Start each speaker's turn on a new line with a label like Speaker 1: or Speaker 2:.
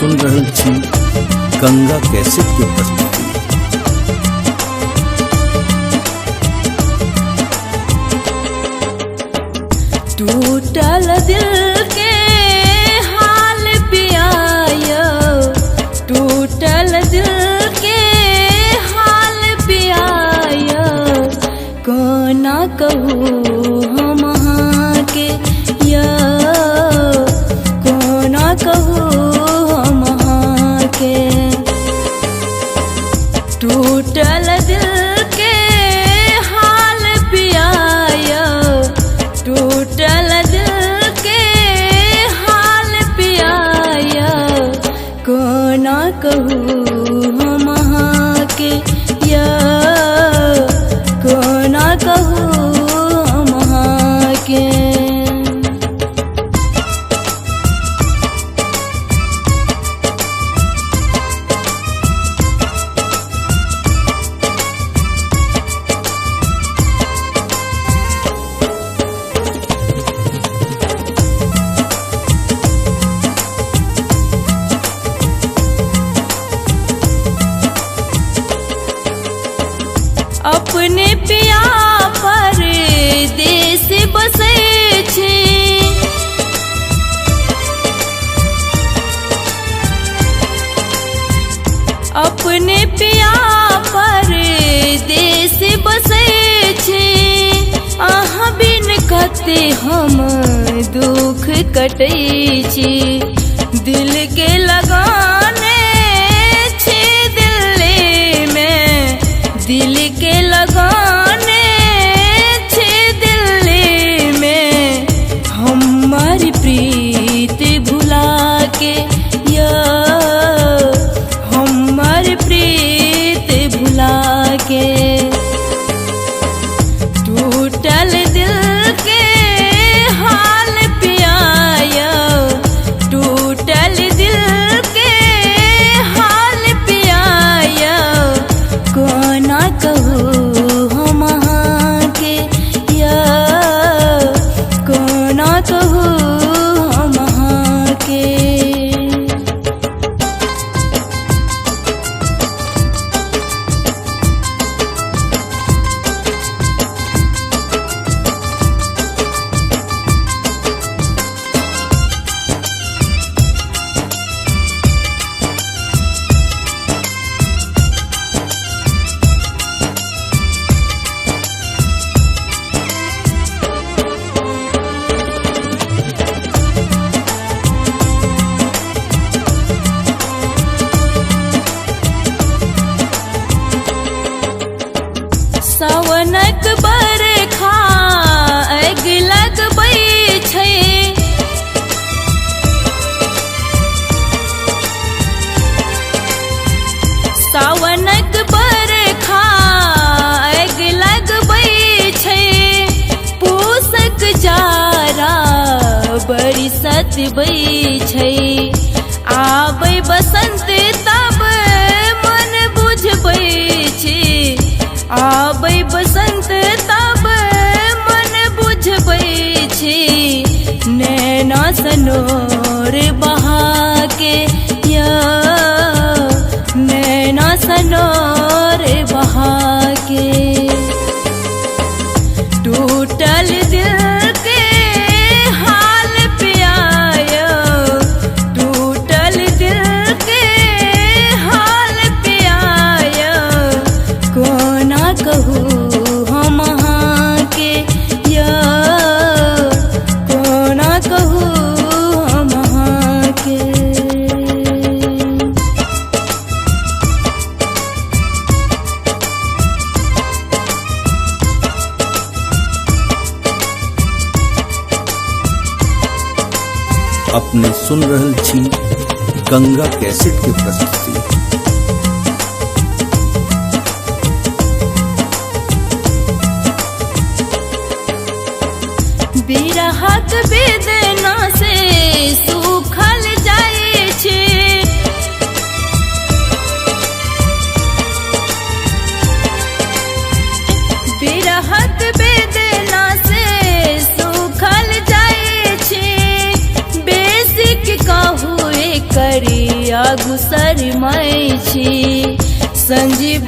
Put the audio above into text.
Speaker 1: सुन रहल छी गंगा कैसेट के प्रस्तुति।
Speaker 2: टूटल दिल के हाल पियायो, टूटल दिल के हाल पियायो, कोना कहूँ हम हाँ के या कोना कहूँ हम हाँ के। टूटल दिल के हाल पियायो, टूटल दिल के हाल पियायो, कोना कहूँ हम हाँ के या कोना कहूँ हम हाँ के। अपने पिया पर देश बसे छे, अपने पिया पर देश बसे छे। आहाँ बिन कते हम दुख कटे छी, दिल के लगाने छे दिल में, दिल के लगाने छे दिल में। हमारी प्रीत भुला के या हमारी प्रीत भुला के। टूटल दिल के हाल पियायो, टूटल दिल के हाल पियायो, कोना कहूँ हम हाँ के या कोना कहूँ हम हाँ के। सावनक बरखा आग लगबै छै, सावनक बरखा आग लगबै छै। पूसक जारा बरसत बै छै, आबै बसंत तब मन बुझबै छै, आबै बसंत तब मन बुझबै छी। नैना सनोर बहा के या नैना सनोर बहा के। टूटल दिल के हाल पियायो, टूटल दिल के हाल पियायो, कोना कहूँ हम हाँ के या कोना कहूँ हम हाँ के।
Speaker 1: अपने सुन रहल छी गंगा कैसेट के प्रस्तुति।
Speaker 2: बिरहक वेदना से सूखल जाए छे, बिरहक वेदना से सूखल जाए छे। बेसिक कहू एक करी आगू शरमाई छी संजीव